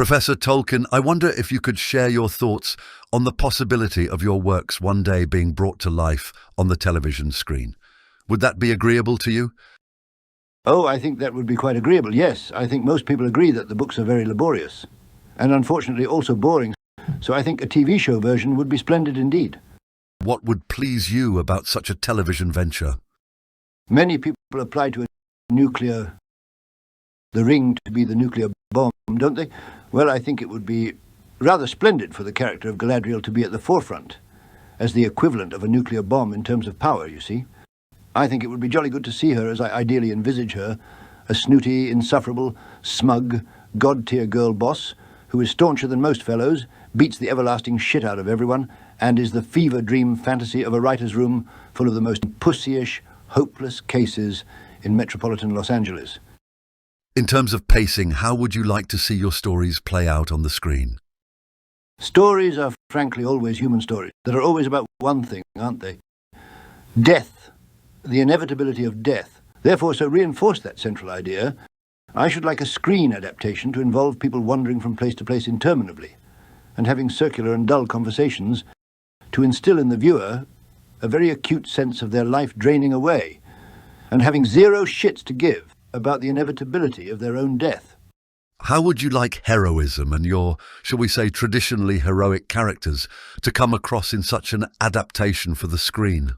Professor Tolkien, I wonder if you could share your thoughts on the possibility of your works one day being brought to life on the television screen. Would that be agreeable to you? Oh, I think that would be quite agreeable, yes. I think most people agree that the books are very laborious, and unfortunately also boring, so I think a TV show version would be splendid indeed. What would please you about such a television venture? Many people apply to the ring to be the nuclear bomb, don't they? Well, I think it would be rather splendid for the character of Galadriel to be at the forefront, as the equivalent of a nuclear bomb in terms of power, you see. I think it would be jolly good to see her, as I ideally envisage her, a snooty, insufferable, smug, god-tier girl boss who is stauncher than most fellows, beats the everlasting shit out of everyone, and is the fever dream fantasy of a writer's room full of the most pussyish, hopeless cases in metropolitan Los Angeles. In terms of pacing, how would you like to see your stories play out on the screen? Stories are frankly always human stories that are always about one thing, aren't they? Death. The inevitability of death. Therefore, so reinforce that central idea, I should like a screen adaptation to involve people wandering from place to place interminably and having circular and dull conversations to instill in the viewer a very acute sense of their life draining away and having zero shits to give about the inevitability of their own death. How would you like heroism and your, shall we say, traditionally heroic characters to come across in such an adaptation for the screen?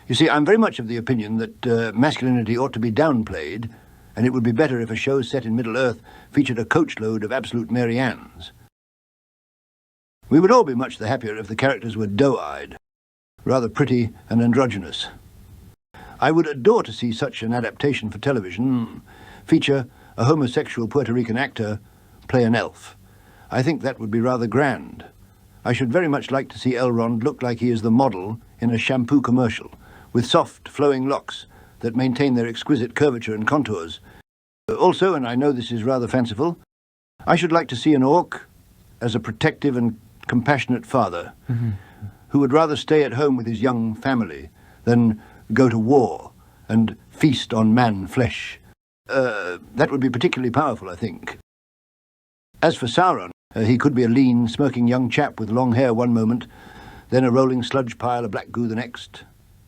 You see, I'm very much of the opinion that masculinity ought to be downplayed, and it would be better if a show set in Middle-earth featured a coachload of absolute Mary Anns. We would all be much the happier if the characters were doe-eyed, rather pretty and androgynous. I would adore to see such an adaptation for television feature a homosexual Puerto Rican actor play an elf. I think that would be rather grand. I should very much like to see Elrond look like he is the model in a shampoo commercial, with soft, flowing locks that maintain their exquisite curvature and contours. Also, and I know this is rather fanciful, I should like to see an orc as a protective and compassionate father who would rather stay at home with his young family than go to war and feast on man flesh. That would be particularly powerful, I think. As for Sauron, he could be a lean, smirking young chap with long hair one moment, then a rolling sludge pile of black goo the next,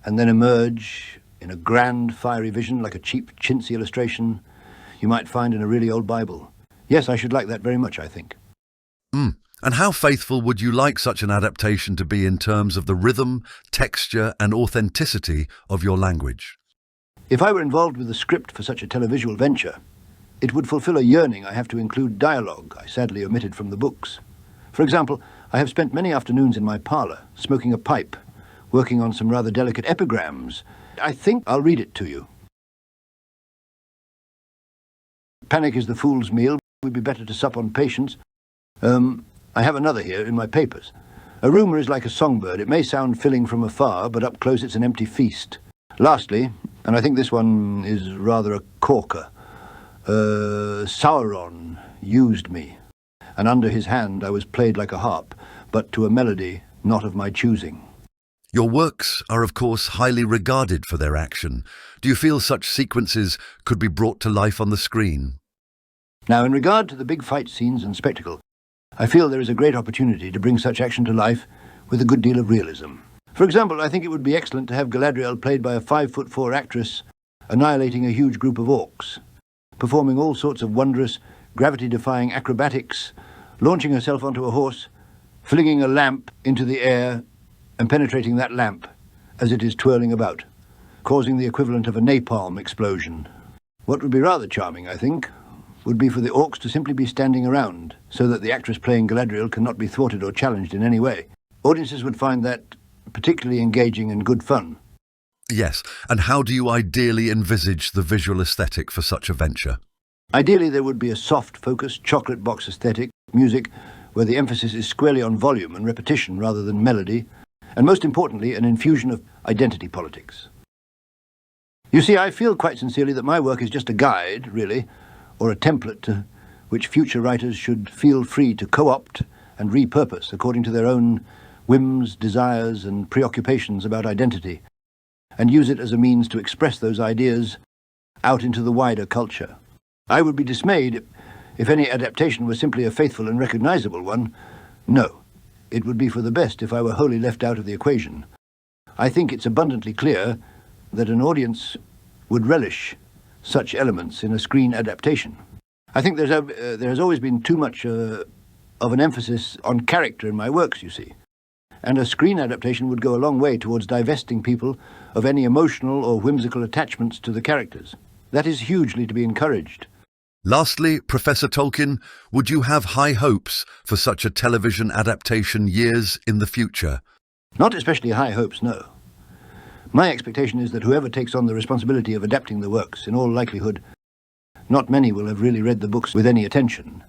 and then emerge in a grand, fiery vision like a cheap, chintzy illustration you might find in a really old Bible. Yes, I should like that very much, I think. And how faithful would you like such an adaptation to be in terms of the rhythm, texture and authenticity of your language? If I were involved with the script for such a televisual venture, it would fulfill a yearning I have to include dialogue I sadly omitted from the books. For example, I have spent many afternoons in my parlour, smoking a pipe, working on some rather delicate epigrams. I think I'll read it to you. Panic is the fool's meal. It would be better to sup on patience. I have another here in my papers. A rumour is like a songbird. It may sound filling from afar, but up close it's an empty feast. Lastly, and I think this one is rather a corker, Sauron used me, and under his hand I was played like a harp, but to a melody not of my choosing. Your works are, of course, highly regarded for their action. Do you feel such sequences could be brought to life on the screen? Now, in regard to the big fight scenes and spectacle, I feel there is a great opportunity to bring such action to life with a good deal of realism. For example, I think it would be excellent to have Galadriel played by a 5'4" actress annihilating a huge group of orcs, performing all sorts of wondrous, gravity-defying acrobatics, launching herself onto a horse, flinging a lamp into the air and penetrating that lamp as it is twirling about, causing the equivalent of a napalm explosion. What would be rather charming, I think, would be for the orcs to simply be standing around so that the actress playing Galadriel cannot be thwarted or challenged in any way. Audiences would find that particularly engaging and good fun. Yes, and how do you ideally envisage the visual aesthetic for such a venture? Ideally, there would be a soft-focused chocolate box aesthetic, music, where the emphasis is squarely on volume and repetition rather than melody, and most importantly, an infusion of identity politics. You see, I feel quite sincerely that my work is just a guide, really, or a template to which future writers should feel free to co-opt and repurpose according to their own whims, desires, and preoccupations about identity, and use it as a means to express those ideas out into the wider culture. I would be dismayed If any adaptation were simply a faithful and recognizable one, no. It would be for the best if I were wholly left out of the equation. I think it's abundantly clear that an audience would relish such elements in a screen adaptation. I think there has always been too much of an emphasis on character in my works, you see. And a screen adaptation would go a long way towards divesting people of any emotional or whimsical attachments to the characters. That is hugely to be encouraged. Lastly, Professor Tolkien, would you have high hopes for such a television adaptation years in the future? Not especially high hopes, no. My expectation is that whoever takes on the responsibility of adapting the works, in all likelihood, not many will have really read the books with any attention.